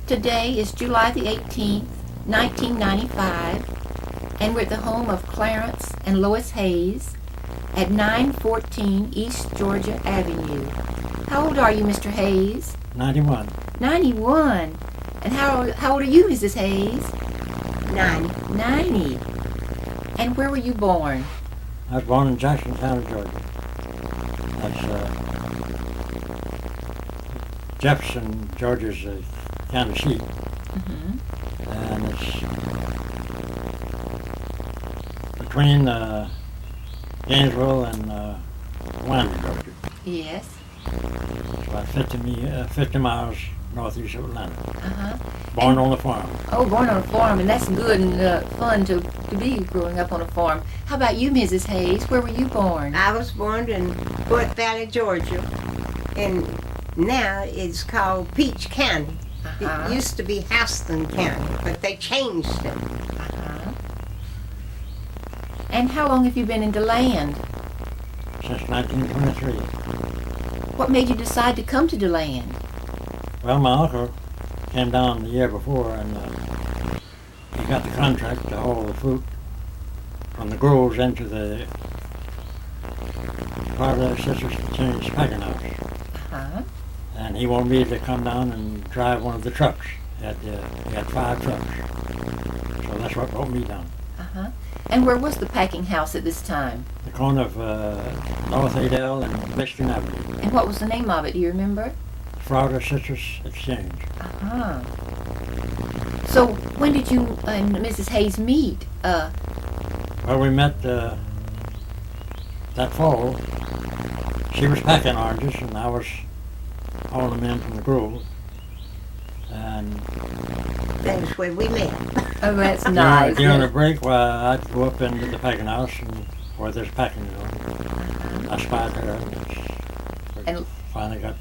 Today is July the 18th, 1995, and we're at the home of Clarence and Loys Hayes at 914 East Georgia Avenue. How old are you, Mr. Hayes? 91. 91. And how old are you, Mrs. Hayes? 90. 90. And where were you born? I was born in Jackson County, Georgia. That's Jefferson, Georgia's county seat. Mm-hmm. And it's between Gainesville and Winder, Georgia. Yes. It's about 50 miles northeast of Atlanta. Uh-huh. Born on the farm. Oh, born on a farm, and that's good and fun to be growing up on a farm. How about you, Mrs. Hayes? Where were you born? I was born in Fort Valley, Georgia, and now it's called Peach County. Uh-huh. It used to be Houston County, but they changed it. Uh-huh. And how long have you been in DeLand? Since 1923. What made you decide to come to DeLand? Well, my uncle came down the year before, and he got the contract to haul the fruit from the groves into the part of the Sisters Continuous packing house. Uh-huh. And he wanted me to come down and drive one of the trucks. He had 5 trucks. So that's what brought me down. Uh-huh. And where was the packing house at this time? The corner of North Adele and Michigan Avenue. And what was the name of it? Do you remember? Florida Sisters Exchange. Uh-huh. So when did you and Mrs. Hayes meet? Well, we met that fall. She was packing oranges, and I was hauling them in from the grove. And That's where we met. Oh, that's nice. during a break, I'd go up into the packing house and where there's packing going. I spied her, and we finally got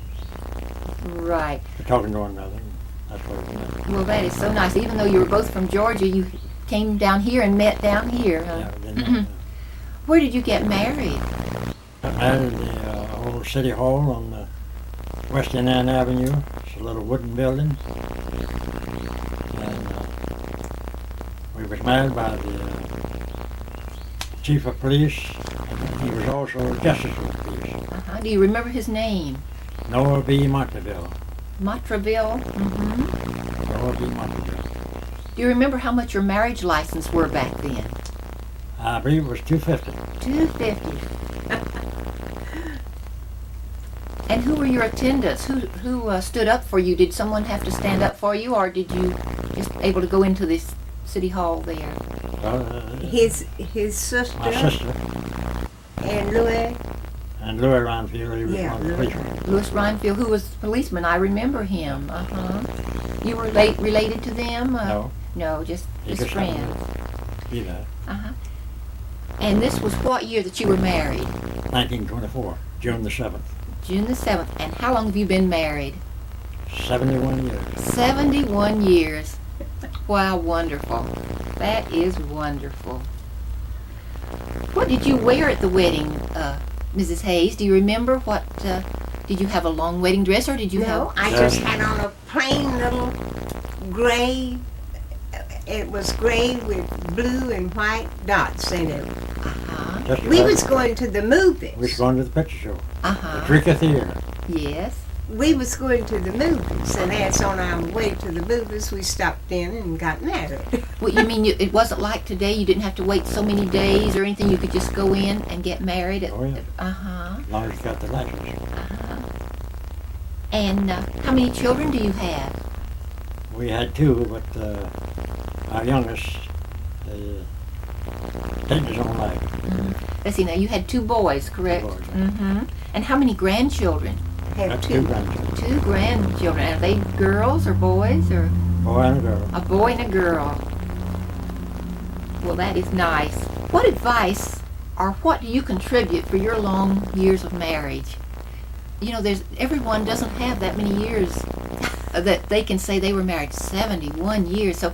Right. to talking to one another. And that's where we met. Well, that is so nice. Even though you were both from Georgia, you came down here and met down here. Huh? Yeah, we didn't know. Where did you get married? Got married at the old city hall on the West Indiana Avenue. It's a little wooden building. And we was married by the chief of police. He was also justice of the peace. Uh-huh. Do you remember his name? Noah B. Montville. Montraville? Mm-hmm. Noah B. Montville. Do you remember how much your marriage license were back then? I believe it was $250. $250. And who were your attendants? Who stood up for you? Did someone have to stand up for you, or did you just able to go into this city hall there? His sister, My sister and Louis. and Louis Ronfield, he was Yeah, one of the Louis. policemen. Louis Reinfield, who was a policeman. I remember him. Uh-huh. You were related to them? No, No, just he just friends. happened to be there. Uh-huh. And this was what year that you were married? 1924, June the 7th. June the 7th. And how long have you been married? 71 years. 71 years. Wow, wonderful. That is wonderful. What did you wear at the wedding, Mrs. Hayes? Do you remember what, did you have a long wedding dress, or did you No, have... I just had on a plain little gray. It was gray with blue and white dots in it. Uh-huh. Just We about- was going to the movies. We was going to the picture show, the Uh-huh. Trika Theater. Yes. We was going to the movies, and as on our way to the movies, we stopped in and got married. Well, you mean it wasn't like today? You didn't have to wait so many days or anything? You could just go in and get married? Oh, yeah. Uh-huh. As long as you got the license. Uh-huh. And how many children do you have? We had 2, but our youngest taking his own life. Mm-hmm. Let's see, now you had 2 boys, correct? 2 boys. Mm-hmm. And how many grandchildren? Had Got 2 two. grandchildren, 2 grandchildren. Are they girls or boys, or boy and a girl. a boy and a girl? Well, that is nice. What advice or what do you contribute for your long years of marriage? You know, everyone doesn't have that many years that they can say they were married 71 years. So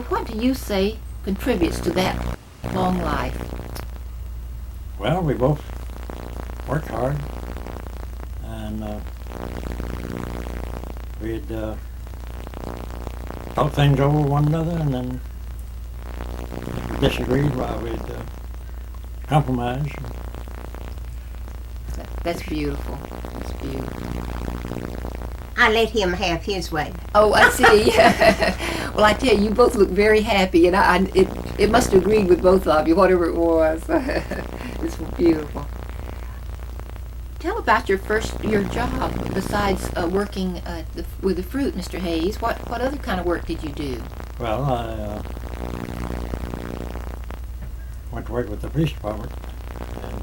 what do you say contributes to that long life? Well, we both worked hard, and we'd talk things over with one another, and then if we disagreed, well, we'd compromise. That's beautiful. That's beautiful. I let him have his way. Oh, I see. Well, I tell you, you both look very happy, and it must have agreed with both of you, whatever it was. It's beautiful. Tell about your job besides working with the fruit, Mr. Hayes. What other kind of work did you do? Well, I went to work with the police department, and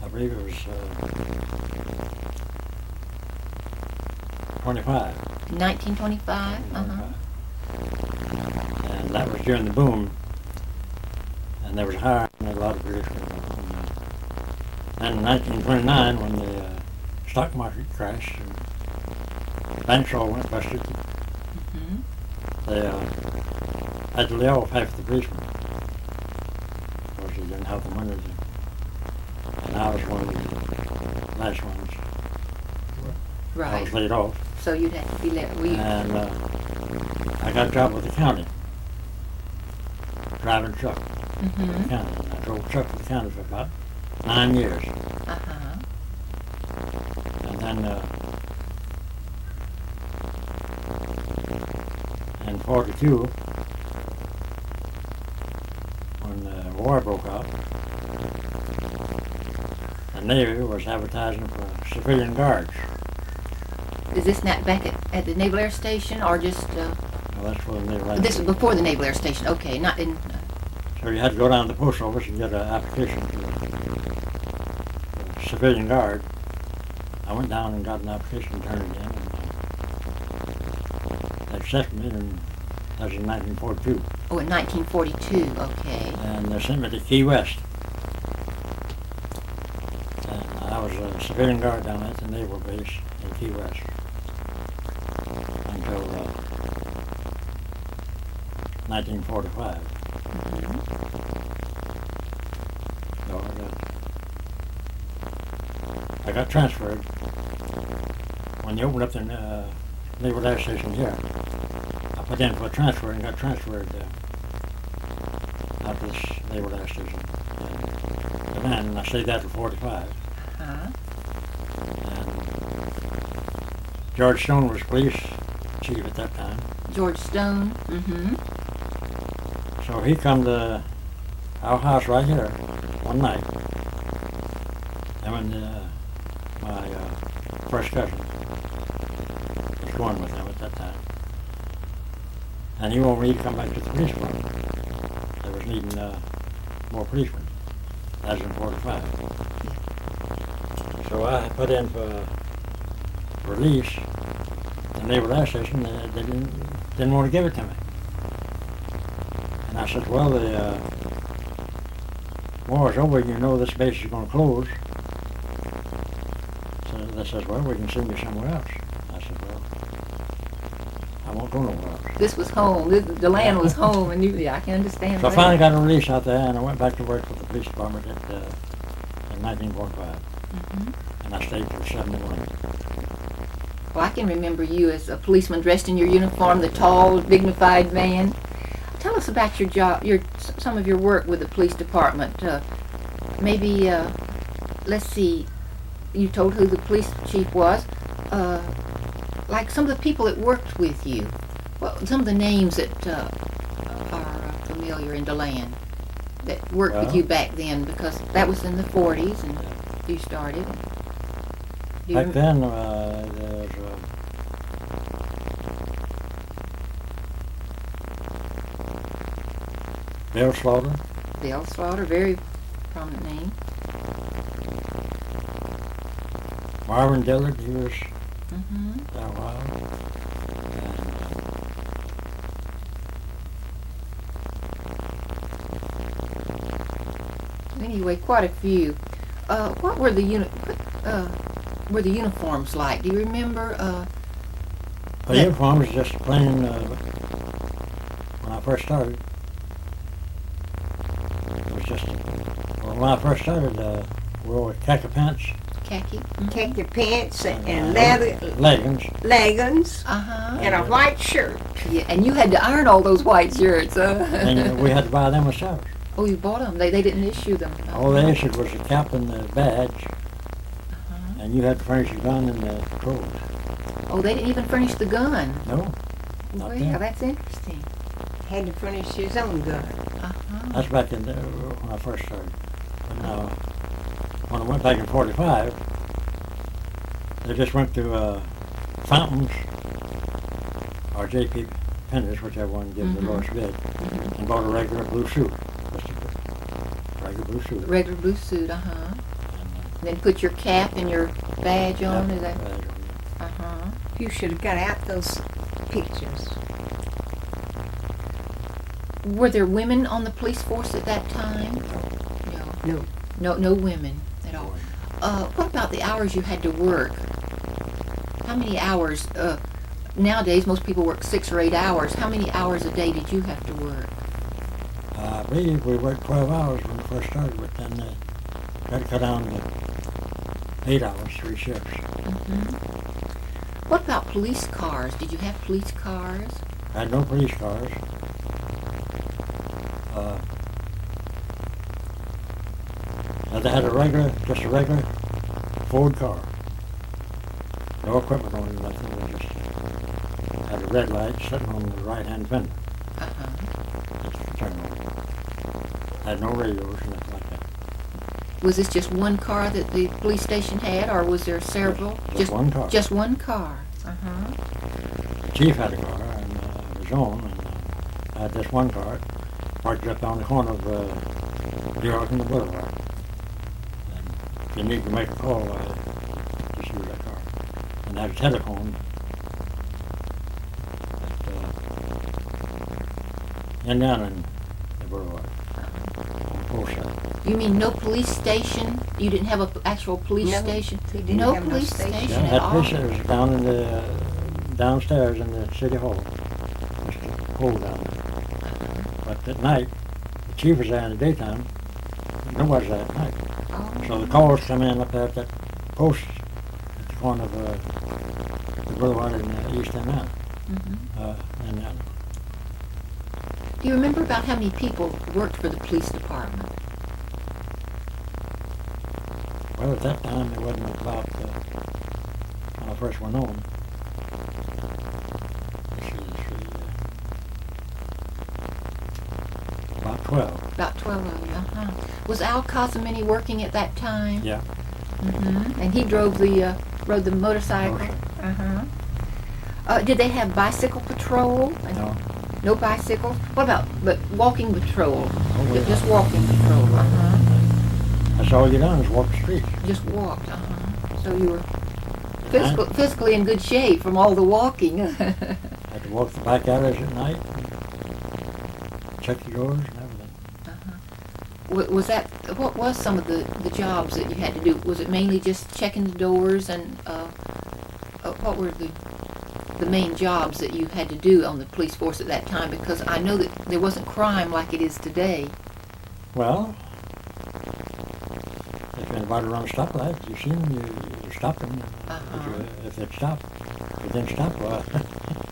I believe it was 25. 1925. And that was during the boom, and there was hiring a lot of policemen. And in 1929, when the stock market crashed and banks all went busted, they had to lay off half the policemen because they didn't have the money to. And I was one of the last ones. I Right. was laid off. So you'd have to be let. And I got a job with the county, driving truck for the county. And I drove truck for the county for about 9 years. And then in 42, when the war broke out, the Navy was advertising for civilian guards. Is this not back at the Naval Air Station, or just? Well, that's for the Naval Air This is Station. before the Naval Air Station. Okay, not in. So you had to go down to the post office and get an application for the civilian guard. I went down and got an application, turned it in, and they accepted me, and that was in 1942. Oh, in 1942. Okay. And they sent me to Key West. And I was a civilian guard down at the naval base in Key West until 1945. So I got transferred. When you opened up the Naval Air Station here, I put in for a transfer and got transferred out to this Naval Air Station in DeLand, and I stayed there till 45. And George Stone was police chief at that time. George Stone. So he come to our house right here one night. And when my first cousin was going with him at that time. And he wanted me to come back to the police department. They was needing more policemen. That was in 45. So I put in for release the Naval Air Station. They didn't want to give it to me. And I said, well, the war's over, you know this base is going to close. So they said, well, we can send you somewhere else. I said, well, I won't go nowhere else. This was home. DeLand was home, and I can understand. So I that. finally got a release out there, and I went back to work for the police department in 1945. And I stayed till 71. Well, I can remember you as a policeman dressed in your uniform, the tall, dignified man. Tell us about your job, some of your work with the police department. Maybe, let's see, you told who the police chief was. Like some of the people that worked with you. Well, some of the names that are familiar in DeLand that worked with you back then, because that was in the 40s and you started. Back then, there was Bill Slaughter. Bill Slaughter, very prominent name. Marvin Dillard, he was Mm-hmm. there a while. Anyway, quite a few. What were the uniforms like? Do you remember? The uniform was just plain, when I first started. It was just, when I first started, we wore khaki pants Khaki. khaki pants and leather leggings. Uh-huh. and a white shirt. Yeah, and you had to iron all those white shirts. And we had to buy them ourselves. Oh, you bought them. They didn't issue them. All they issued was the cap and the badge, Uh-huh. and you had to furnish the gun and the clothes. Oh, they didn't even furnish the gun. No, not Well, then. that's interesting. Had to furnish his own gun. Uh-huh. That's back in when I first started. But now, when I went back in '45, they just went to Fountains or J.P. Penney's, whichever one gives the lowest bid, and bought a regular blue suit. Just a regular blue suit. Regular blue suit, uh-huh. And, Then put your cap and your badge on, is that? badge on, yeah. Uh-huh. You should have got out those pictures. Were there women on the police force at that time? No. No. No women at all. What about the hours you had to work? How many hours? Nowadays, most people work 6 or 8 hours. How many hours a day did you have to work? I believe we worked 12 hours when we first started, but then they got to cut down to 8 hours, 3 shifts. What about police cars? Did you have police cars? I had no police cars. They had just a regular Ford car. No equipment on it, nothing. They just had a red light sitting on the right-hand fender. Uh-huh. That's the turn on. Had no radios, nothing like that. Was this just one car that the police station had, or was there several? Just one car. Just one car. Uh-huh. The chief had a car, and his own, and I had this one car, parked up on the corner of New York and the Boulevard. And if you need to make a call, just use that car. And I had a telephone and down in the Boulevard, on the post side. You mean no police station? You didn't have an actual police No, station? they didn't No have no police station. station Yeah, at that all? police station was down in the downstairs in the city hall, just a hole down there. But at night, the chief was there in the daytime. Nobody's there at night. Oh. So the calls come in up there at that post at the corner of the Boulevard and East End Mountain. And Do you remember about how many people worked for the police department? well, at that time, it wasn't about when I first went on. Let's see, about 12. About 12 of you, uh-huh. Was Al Cosimini working at that time? Yeah. And he rode the motorcycle? Motorcycle. Did they have bicycle patrol? No. No bicycles? What about, but walking patrol? yeah. Just walking patrol, uh-huh. That's all you done is walk the streets. Just walked, uh-huh. So you were physically in good shape from all the walking. Had to walk the back alleys at night, check the doors and everything. Was that, what was some of the jobs that you had to do? Was it mainly just checking the doors, and what were the main jobs that you had to do on the police force at that time? Because I know that there wasn't crime like it is today. Well, if anybody run a stoplight, you see them, you stop them. If it stopped, if it didn't stop, well,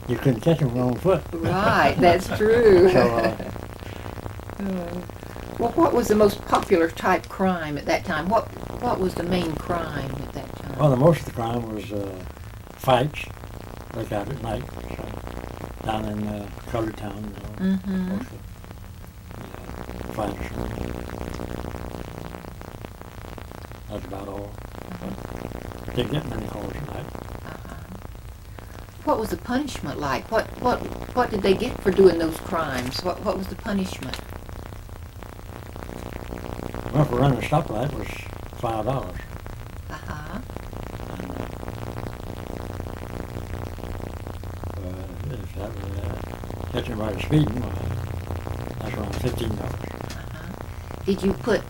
you couldn't catch them on foot. Right, that's true. So, well, what was the most popular type crime at that time? What was the main crime at that time? well, most of the crime was fights, like out at night, so, down in Colored Town, most of the fights. That's about all. Didn't get many calls at night. What was the punishment like? What did they get for doing those crimes? What was the punishment? Well, for running a stoplight was $5. If that was catching by speeding, that's around $15. Did you put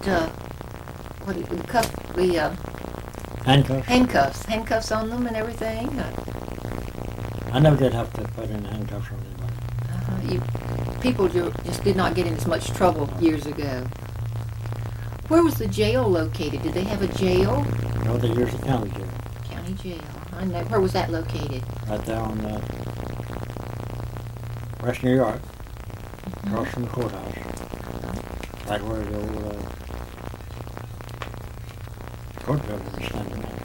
Handcuffs? handcuffs on them and everything? I never did have to put in handcuffs on anybody. People just did not get in as much trouble years ago. Where was the jail located? Did they have a jail? No, they used the county jail. County jail. I know. Where was that located? Right there on West New York, across from the courthouse. Right where the old court building is standing there.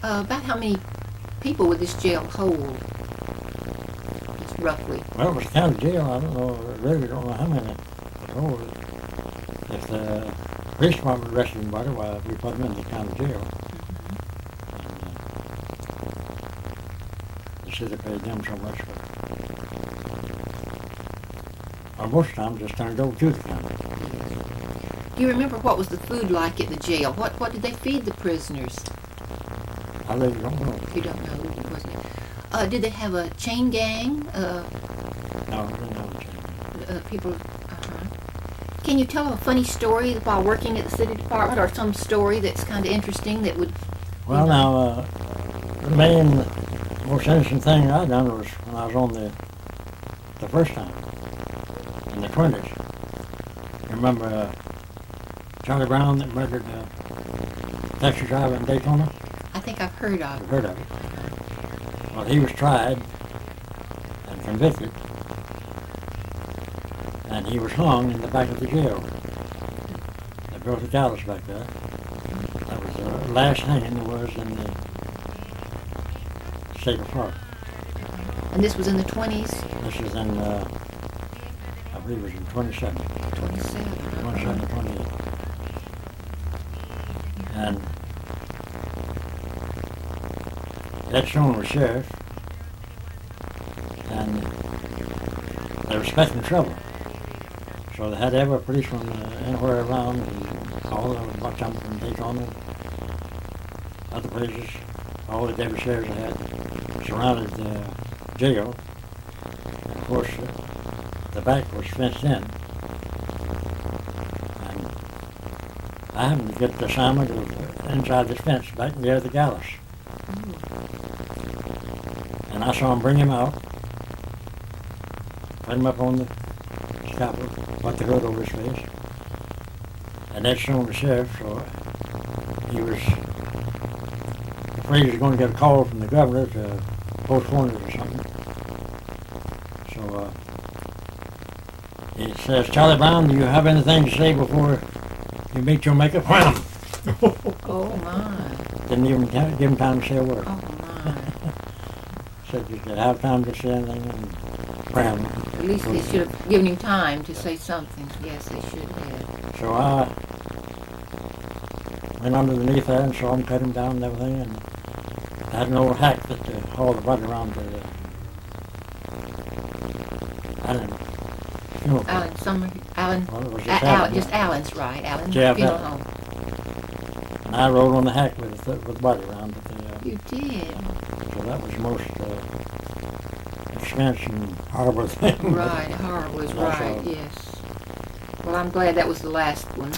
Yeah. About how many people would this jail hold? Just roughly. Well, it was a county jail. I don't know, I really don't know how many it would hold. If the police department arrested anybody, well, we put them in the county jail. They said they paid them so much, but most of the time just turned it over to the county. Do you remember what was the food like at the jail? What did they feed the prisoners? I really don't know. You don't know, wasn't it? Did they have a chain gang? No, I didn't know the chain. People. Can you tell a funny story while working at the city department, or some story that's kind of interesting that would? Well, now, the main, most interesting thing I done was when I was on the first time, in the 20s. You remember Charlie Brown that murdered the taxi driver in Daytona? I think I've heard of. You've heard of it. Well, he was tried and convicted, and he was hung in the back of the jail. They built a gallows back there. That was the last hanging there was in the state of Florida. And this was in the 20s? This is in, I believe it was in 27. 27. 27, 28. And Ed Stone was sheriff, and they were expecting trouble. So they had to have a policeman anywhere around, and all of them, some from Daytona, other places, all the deputy sheriffs they had surrounded the jail. And of course, the back was fenced in. And I happened to get the assignment of inside this fence, back near the gallows. And I saw him bring him out, put him up on the scaffold, put the hood over his face. And Ed Stone the sheriff, so he was afraid he was going to get a call from the governor to postpone it or something. So he says, "Charlie Brown, do you have anything to say before you meet your maker?" Wham! Oh my. Didn't even give him time to say a word. Oh my. Said you could have time to say anything, and wham. At least they should have given him time to say something. Yes, they should have. So I went underneath there and saw him cut him down and everything, and I had an old hack that hauled the body around to the funeral home. Alen Well, it was just Alan's right. Alan's Yeah, funeral that- home. And I rode on the hack with the body around to the, You did. so that was the most expensive and horrible thing. Right, horrible is That's right, all. yes. Well, I'm glad that was the last one.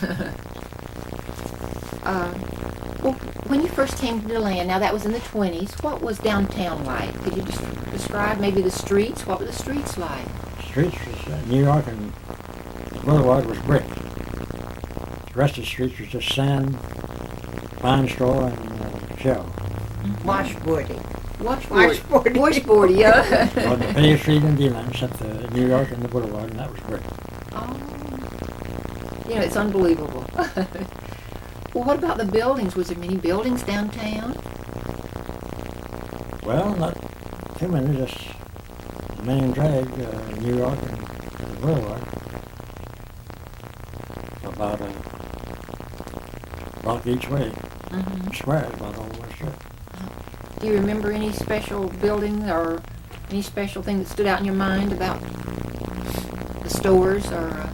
Well, when you first came to DeLand, now that was in the 20s, what was downtown like? Could you describe maybe the streets? What were the streets like? Streets was New York, and the boulevard was brick. The rest of the streets was just sand, pine straw, and shell. Washboarding. Washboard. Washboard, yeah. On the paved street in DeLand, except the New York and the boulevard, and that was brick. Oh. You know, it's unbelievable. Well, what about the buildings? Was there many buildings downtown? Well, not too many, just the main drag, New York and the boulevard. About a block each way. Mm-hmm. Square is about all the way straight. Do you remember any special building or any special thing that stood out in your mind about the stores or?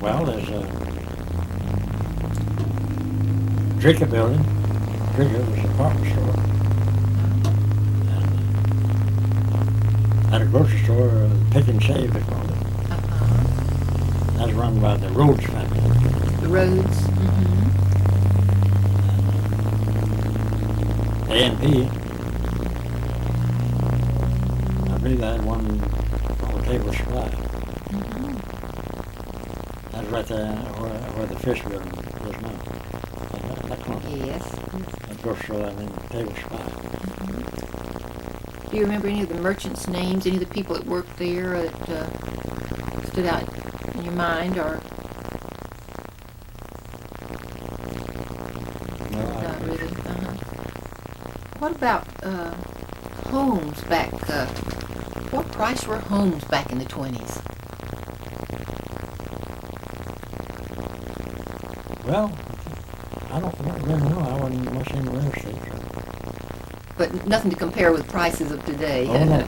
Well, there's a Drinker building. Drinker was a department store. And had a grocery store, Pick and Save, they called it. That was run by the Rhodes family. The roads. Mm-hmm. A&P. I believe I had one on the table supply. right there where the fish building is now. That corner. Yes. That grocery store, I mean, table spot. Do you remember any of the merchants' names, any of the people that worked there that stood out in your mind, or No, not really? What about homes back? What price were homes back in the 20s? Well, I don't really know. I wasn't much in real estate. So. But nothing to compare with prices of today. Oh, no.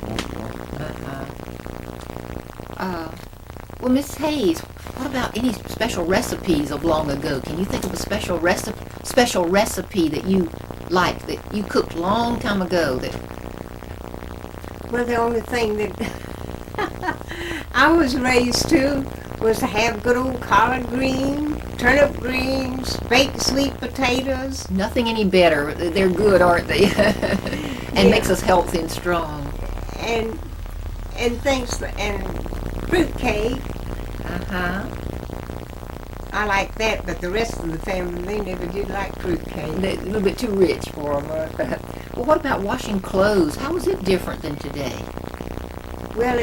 Well, Miss Hayes, what about any special recipes of long ago? Can you think of a special recipe that you like, that you cooked long time ago? That Well, the only thing that I was raised to was to have good old collard green, turnip greens, baked sweet potatoes. nothing any better. They're good, aren't they? And makes us healthy and strong. and fruit cake. I like that, but the rest of the family, they never did like fruit cake. They're a little bit too rich for them. Well, what about washing clothes? How was it different than today? Well,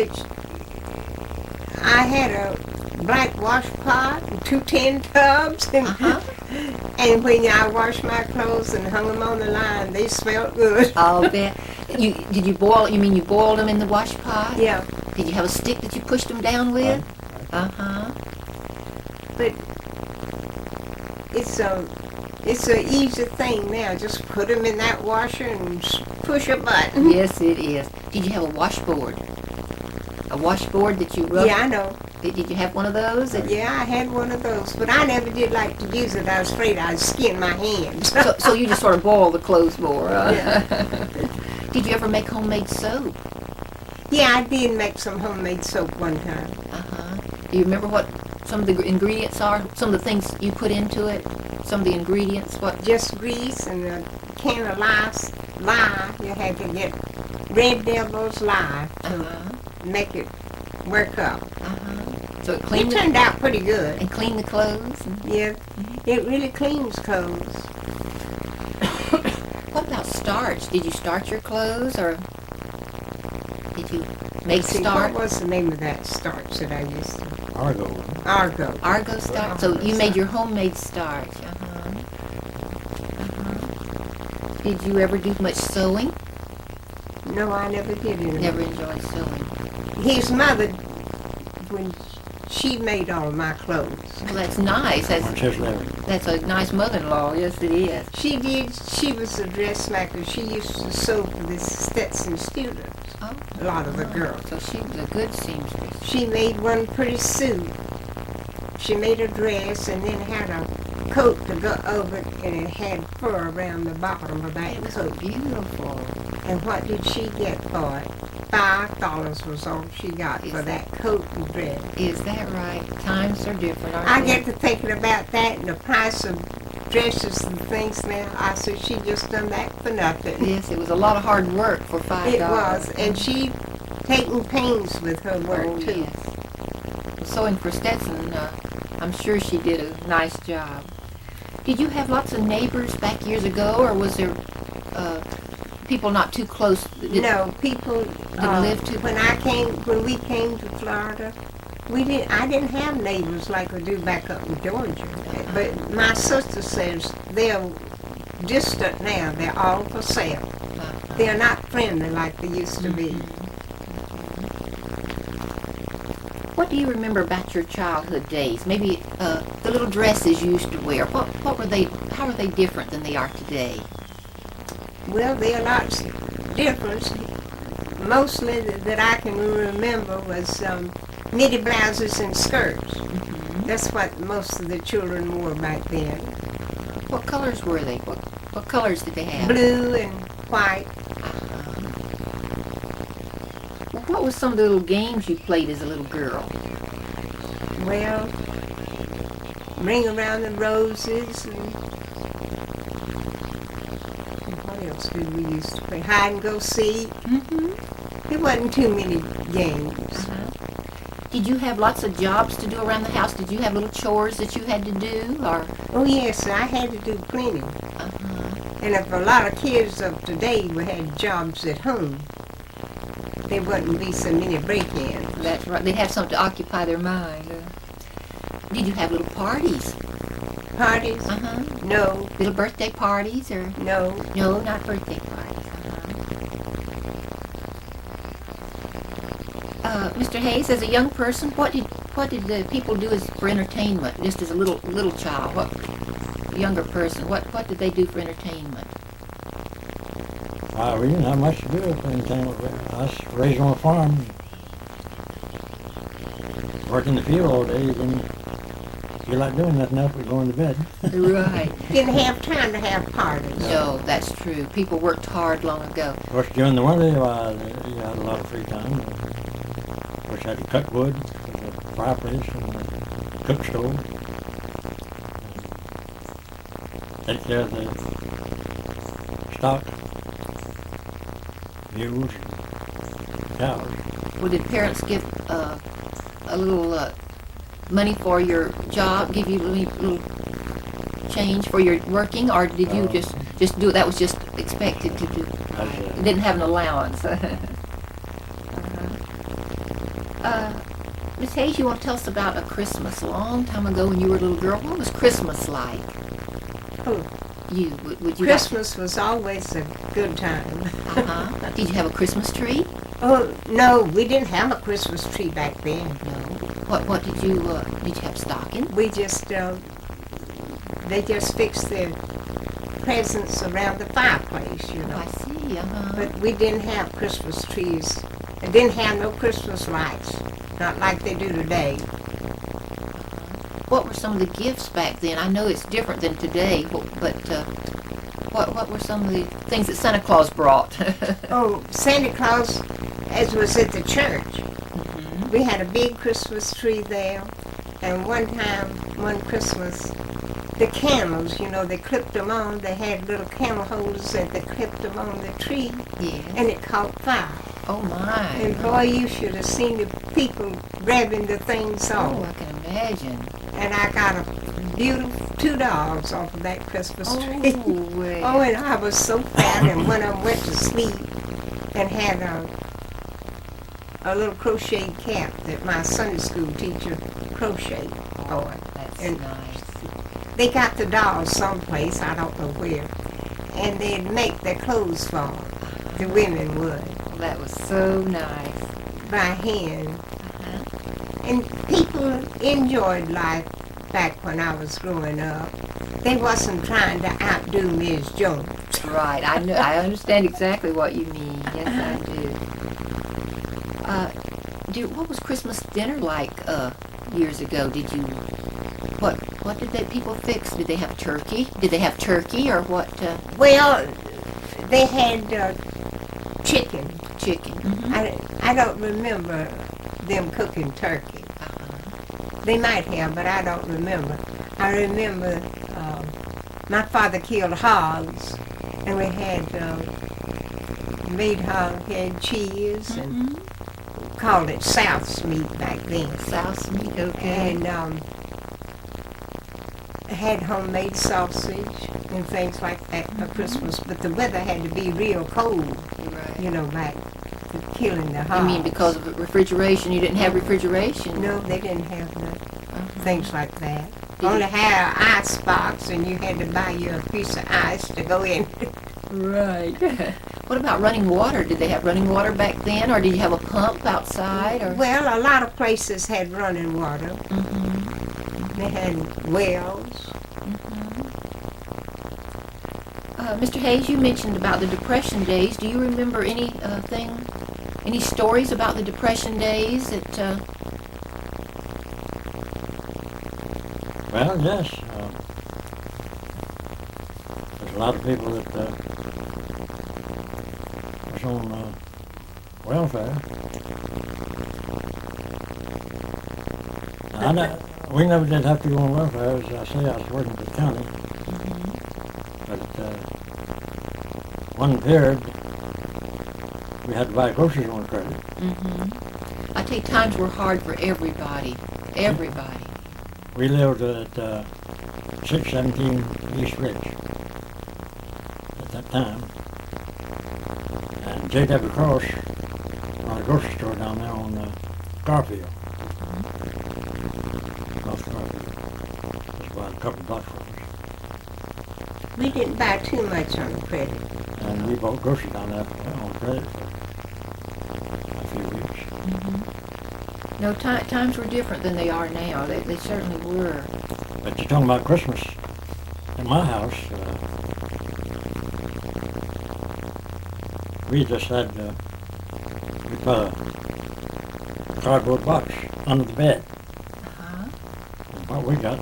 I had a black wash pot and 2 tin tubs, and when I washed my clothes and hung them on the line, they smelled good. I'll bet. Did you boil? You mean you boiled them in the wash pot? Yeah, Did you have a stick that you pushed them down with? but it's a easy thing now. Just put them in that washer and push a button. Yes, it is. Did you have a washboard? A washboard that you rubbed? Yeah, I know. Did you have one of those? Yeah, I had one of those, but I never did like to use it. I was afraid I'd skin my hands. So you just sort of boil the clothes more. Yeah. Did you ever make homemade soap? Yeah, I did make some homemade soap one time. Do you remember what some of the ingredients are? Some of the things you put into it? Some of the ingredients? What? Just grease and a can of lye. You had to get Red Devil's lye to make it work up. So it It cleaned turned out pretty good. and clean the clothes? Yeah, it really cleans clothes. What about starch? Did you starch your clothes, or did you make See, starch? what was the name of that starch that I used to? Argo. Argo. Argo starch? So you made your homemade starch. Did you ever do much sewing? No, I never did it. Never enjoyed sewing. His mother, when she made all my clothes. Well, that's nice. That's a nice mother-in-law. Yes, it is. She did. She was a dressmaker. She used to sew for the Stetson students. Oh, A lot of the girls. so she was a good seamstress. She made one pretty suit. She made a dress and then had a coat to go over it, and it had fur around the bottom of that It was so coat. beautiful. And what did she get for it? $5 was all she got for that coat and dress. Is that right? Times are different, aren't I they? get to thinking about that and the price of dresses and things now. I said she just done that for nothing. Yes, it was a lot of hard work for $5. It was, and she taking pains with her work Oh, too. yes. Sewing for Stetson, I'm sure she did a nice job. Did you have lots of neighbors back years ago, or was there people not too close? No, people Didn't live too. when we came to Florida, I didn't have neighbors like we do back up in Georgia. But my sister says they're distant now. They're all for sale. They're not friendly like they used to be. What do you remember about your childhood days? Maybe the little dresses you used to wear. What were they? How are they different than they are today? Well, there are lots different. Mostly that I can remember was midi blouses and skirts. That's what most of the children wore back then. What colors were they? What colors did they have? Blue and white. What was some of the little games you played as a little girl? Well, ring around the roses and what else did we used to play? Hide and go seek. There wasn't too many games. Did you have lots of jobs to do around the house? Did you have little chores that you had to do, or? Oh yes, I had to do plenty. And if a lot of kids of today would had jobs at home, there wouldn't be so many break-ins. That's right. They'd have something to occupy their mind. Did you have little parties? Parties? No, Little birthday parties, or? no. No, not birthday parties. Mr. Hayes, as a young person, what did the people do for entertainment? Just as a little child, younger person, what did they do for entertainment? We didn't have much to do with entertainment. Us raised on a farm, work in the field all day. You didn't feel like doing nothing else but going to bed. Right. Didn't have time to have parties. No, that's true. People worked hard long ago. Of course, during the winter, you had a lot of free time. Of course, you had to cut wood, the fireplace, and the cook stove. Take care of the stock, mules, and cows. Well, did parents give a little money for your job? Give you a little change for your working, or did you just do it? That was just expected to do. You didn't have an allowance. Miss Hayes, you want to tell us about a Christmas a long time ago when you were a little girl? What was Christmas like? Oh, Would you? Christmas was always a good time. Did you have a Christmas tree? Oh, no, we didn't have a Christmas tree back then. No. What did you have stockings? We just, they just fixed their presents around the fireplace, you know. I see. But we didn't have Christmas trees. They didn't have no Christmas lights, not like they do today. What were some of the gifts back then? I know it's different than today, but what were some of the things that Santa Claus brought? Oh, Santa Claus, as was at the church, we had a big Christmas tree there. And one Christmas, the candles, you know, they clipped them on. They had little candle holders that they clipped them on the tree, Yes. and it caught fire. Oh my. And boy, you should have seen the people grabbing the things off. Oh, I can imagine. And I got a beautiful 2 dollars off of that Christmas tree. Well. Oh, and I was so fat, and when I went to sleep and had a little crocheted cap that my Sunday school teacher crocheted for. That's And nice. they got the dolls someplace, I don't know where, and they'd make their clothes for 'em. The women would, That was so nice. by hand. And people enjoyed life back when I was growing up. They wasn't trying to outdo Ms. Jones. Right. I know. I understand exactly what you mean. Yes, I do. What was Christmas dinner like years ago? What did people fix? Did they have turkey? Did they have turkey or what? Well, they had chicken. Chicken. I don't remember them cooking turkey. They might have, but I don't remember. I remember my father killed hogs, and we had made hog head cheese and called it South's meat back then. South meat. Okay. And had homemade sausage and things like that for Christmas. But the weather had to be real cold, Right. you know, like killing the You hogs. mean because of refrigeration? You didn't have refrigeration? No, they didn't have things like that. Only had an ice box, and you had to buy you a piece of ice to go in. Right. What about running water? Did they have running water back then, or did you have a pump outside? Or Well, a lot of places had running water. They had wells. Mr. Hayes, you mentioned about the Depression days. Do you remember any stories about the Depression days? Well, yes. There's a lot of people that was on welfare. We never did have to go on welfare. As I say, I was working for the county. But one period, we had to buy groceries on credit. I tell tell you, times were hard for everybody. Everybody. We lived at 617 East Ridge at that time. And J.W. Cross run a grocery store down there on Garfield. North Garfield. That's about a couple of blocks from us. We didn't buy too much on credit. And we bought groceries down there on credit for a few weeks. No, times were different than they are now. They certainly were. But you're talking about Christmas at my house. We just had, we put a cardboard box under the bed. Uh-huh. And what we got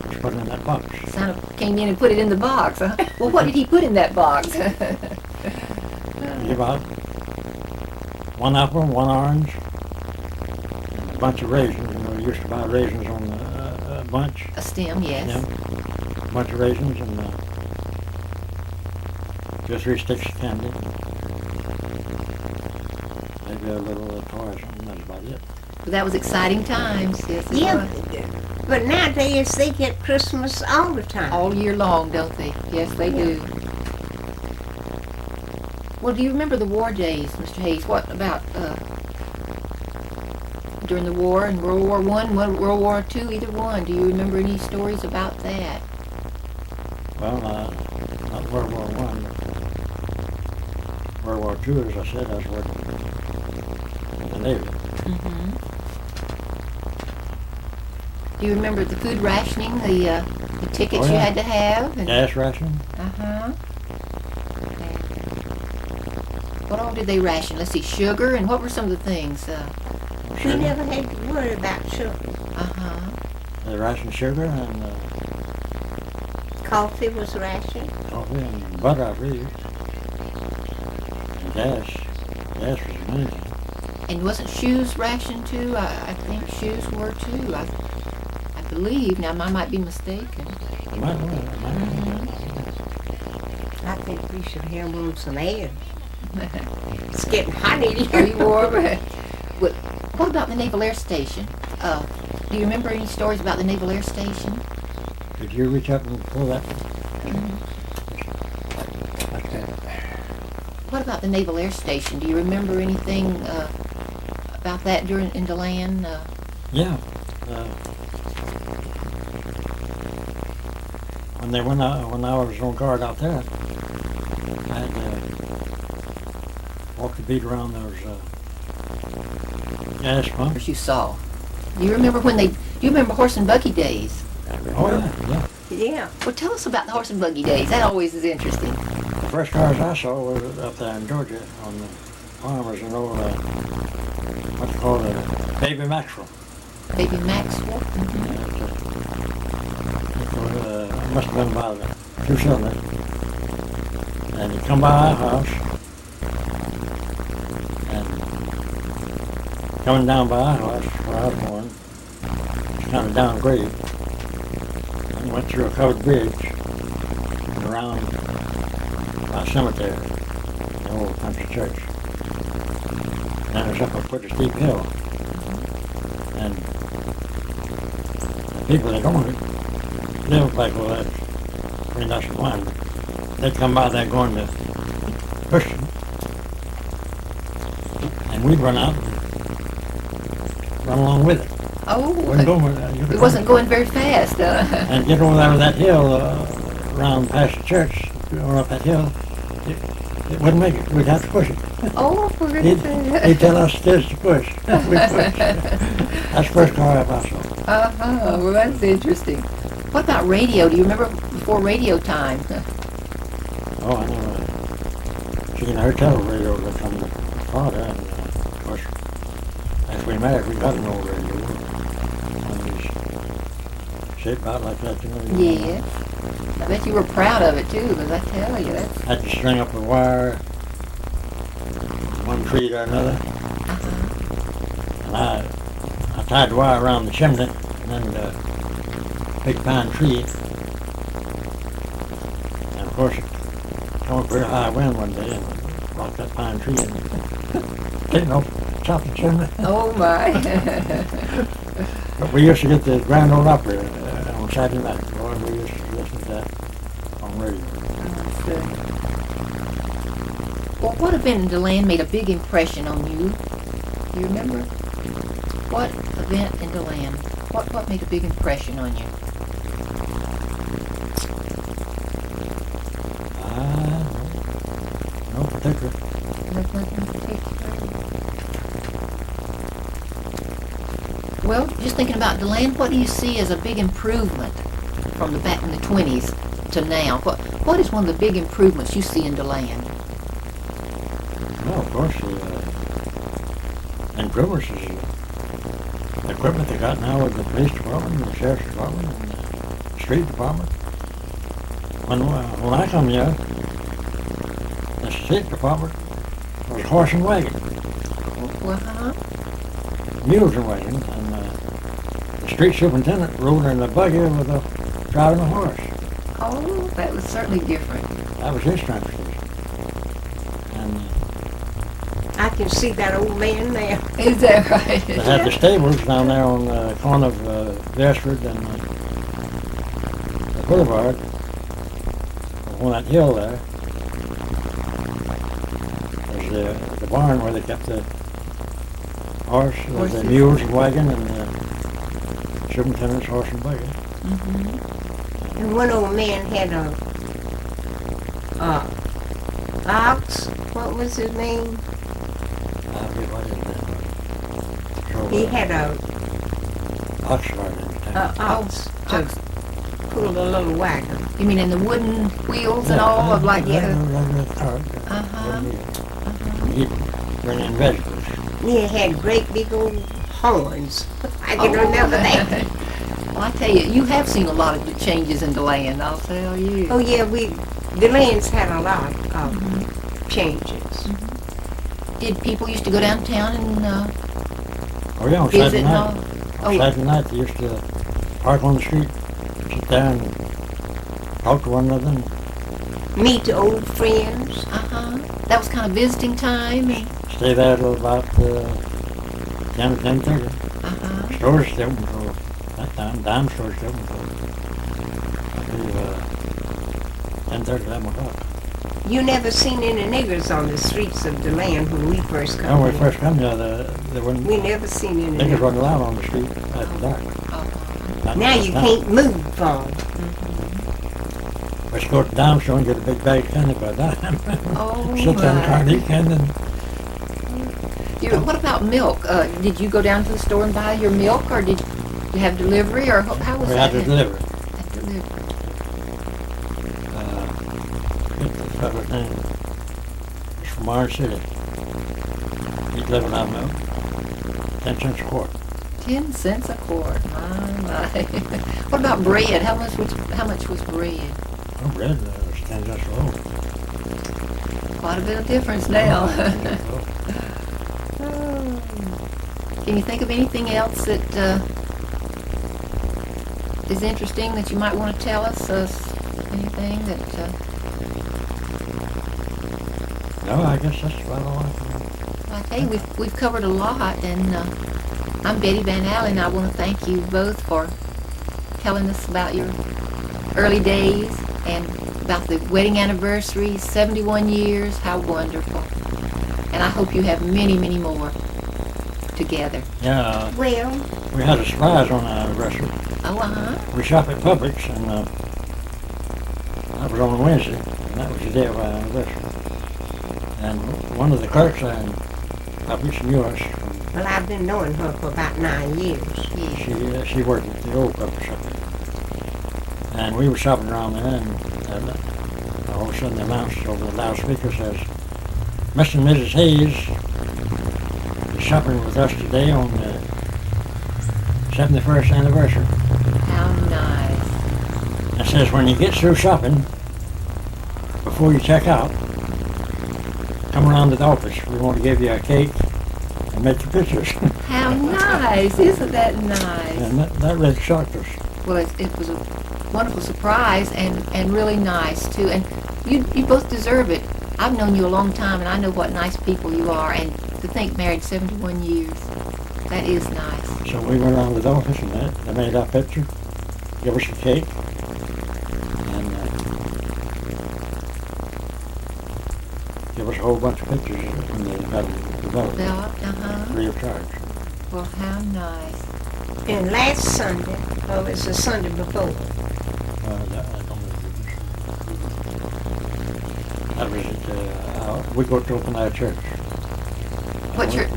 was put in that box. Santa came in and put it in the box. Huh? Well, what did he put in that box? You bought one apple, one orange, and a bunch of raisins. You know, we used to buy raisins on a bunch. A stem, yes. Yeah, a bunch of raisins and 2 or 3 sticks of candy. Maybe a little toy or something. That's about it. But that was exciting times. Yes, it Yeah, was. but nowadays they get Christmas all the time. All year long, don't they? Yes, they do. Well, do you remember the war days, Mr. Hayes? What about during the war and World War I, World War II, either one? Do you remember any stories about that? Well, not World War I. World War II, as I said, I was working in the Navy. Mm-hmm. Do you remember the food rationing, the tickets you had to have? And, Gas ration? uh-huh. What all did they ration? Let's see, sugar, and what were some of the things? We never had to worry about sugar. Uh-huh. They rationed sugar and Coffee was rationed. coffee and butter, I believe. And gas. Gas was amazing. And wasn't shoes rationed too? I think shoes were too. I believe. Now, I might be mistaken. Might know. I think we should have on some air. It's getting hot in Are you here. warm? What about the Naval Air Station? Do you remember any stories about the Naval Air Station? Did you reach up and pull that? Like that. What about the Naval Air Station? Do you remember anything about that in DeLand? Yeah. When I was on guard out there, I had walked the beat around those gas pumps. You saw. Do you remember do you remember horse and buggy days? Oh yeah. Yeah. Well, tell us about the horse and buggy days. That always is interesting. The first cars I saw was up there in Georgia on the farm was an old, what's it called, a Baby Maxwell. Baby Maxwell. It must have been about 2 cylinders. And you come by our house, and coming down by our house where I was born, it's kind of downgrade. And went through a covered bridge and around our cemetery, the old country church. And then it was up a pretty steep hill. And the people that owned it lived back over that pre-industrial line. They'd come by there going to Christian, and we'd run out and run along with it. Oh, It it wasn't going very fast. And get over there with that hill, around past the church, going up that hill, it wouldn't make it. We'd have to push it. Oh, for He'd goodness sake. tell us this to push. We'd push. That's the first car I ever saw. Uh-huh. Well, that's interesting. What about radio? Do you remember before radio time? Oh, I know. Seeing her radio that from the father, and of course, as we married, we got an old radio. One of these shaped out like that, you know. Yes. I bet you were proud of it too, because I tell you, that's... Had to string up a wire, one tree to another, and I tied the wire around the chimney, and then the big pine tree, and of course, it came up a very high wind one day, and rocked that pine tree, and didn't know, chopping chimney. Oh my. But we used to get the Grand Ole Opry on Saturday night. Boy, we used to listen to that on radio. Well, what event in DeLand made a big impression on you? You remember? What event in DeLand? What made a big impression on you? No particular. Well, just thinking about DeLand, what do you see as a big improvement from the back in the 20s to now? What is one of the big improvements you see in DeLand? Well, of course, the improvements is the equipment they got now with the police department and the sheriff's department and the street department. When I come here, the street department was horse and wagon, mules and wagons, and the street superintendent rode in a buggy with driving a horse. Oh, that was certainly different. That was his transportation. And I can see that old man there. Is that right? they had the stables down there on the corner of Beresford and the Boulevard, on that hill there. There's the barn where they kept the horse, the mules and wagon, and the superintendent's horse and buggy. Mm-hmm. And one old man had a ox. What was his name? I forget what it is. He had a ox cart in town. ox to pull a little wagon. You mean in the wooden wheels and all of like Cart. He'd bring in vegetables. He had great big old horns. I can remember that. Well, I tell you, you have seen a lot of the changes in DeLand, I'll tell you. Oh yeah, DeLand's had a lot of changes. Did people used to go downtown and Oh yeah, on visit Saturday and all? night. Oh, Saturday night they used to park on the street, sit there and talk to one another. And Meet old friends. That was kind of visiting time. stay there till about 10 or 10:30. Stores still open till that time. Dime stores still open till 10:30, 11 o'clock. You never seen any niggers on the streets of DeLand when we first come. When we in. first come here, there wasn't, We never seen any niggas niggers. wasn't allowed on the street after dark. Not Now at you that time. can't move from. Let's go to the dime store and get a big bag of candy by a dime. Oh, Sit there and try to eat candy. And What about milk? Did you go down to the store and buy your milk, or did you have delivery, or how was we that? had to deliver. Had delivery. The fellow's name was from Orange City. He delivered our milk. 10 cents a quart. 10 cents a quart. My. What about bread? How much was bread? Oh, bread was 10 cents a loaf. Quite a bit of difference now. Can you think of anything else that is interesting that you might want to tell us? Anything that? No, I guess that's about all I can. Like, hey, we've covered a lot, and I'm Betty Van Allen. I want to thank you both for telling us about your early days and about the wedding anniversary, 71 years. How wonderful! And I hope you have many, many more together. Yeah, Well, we had a surprise on our anniversary. Oh, We shop at Publix, and that was on Wednesday, and that was the day of our anniversary. And one of the clerks there in Publix knew us. well, I've been knowing her for about 9 years. She worked at the old Publix shop there. And we were shopping around there, and all of a sudden the announcer over the loudspeaker says, Mr. and Mrs. Hayes is shopping with us today on the 71st anniversary. how nice! It says when you get through shopping, before you check out, come around to the office. We want to give you a cake and make your pictures. How nice! Isn't that nice? And that really shocked us. Well, it was a wonderful surprise and really nice too. And you both deserve it. I've known you a long time, and I know what nice people you are. And To think married 71 years. That is nice. So we went around with office and they made our picture, give us a cake, and give us a whole bunch of pictures when they got them developed, free of charge. Well, how nice. And last Sunday, oh, it's the Sunday before, I don't remember. That was at, we go to open our church.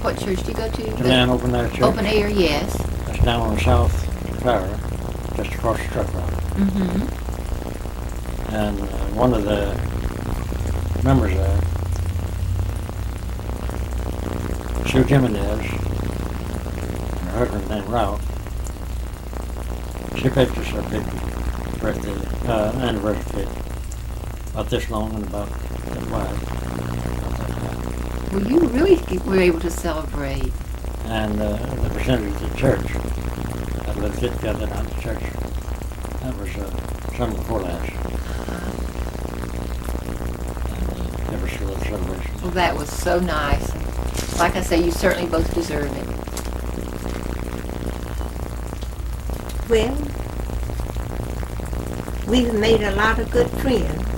What church do you go to? DeLand open air church. Open air, yes. That's down on South Clara, just across the truck route. Mm-hmm. And one of the members there, Sue Jimenez, and her husband named Ralph, she baked us a big birthday, anniversary cake. About this long and about that wide. Well, you really were able to celebrate. And the percentage of the church, that would get together down at the church. That was Sunday before last. And there was a little celebration. Well, that was so nice. Like I say, you certainly both deserve it. well, we've made a lot of good friends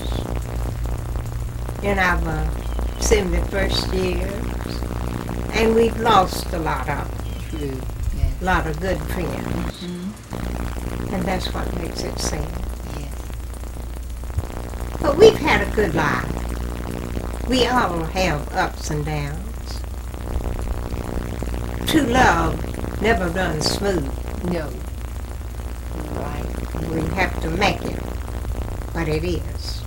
in our 71st years, and we've lost a lot of them, True. Yes. a lot of good friends, Mm-hmm. and that's what makes it sad. Yes. But we've had a good life. We all have ups and downs. True love never runs smooth. No. Right. We have to make it, but it is.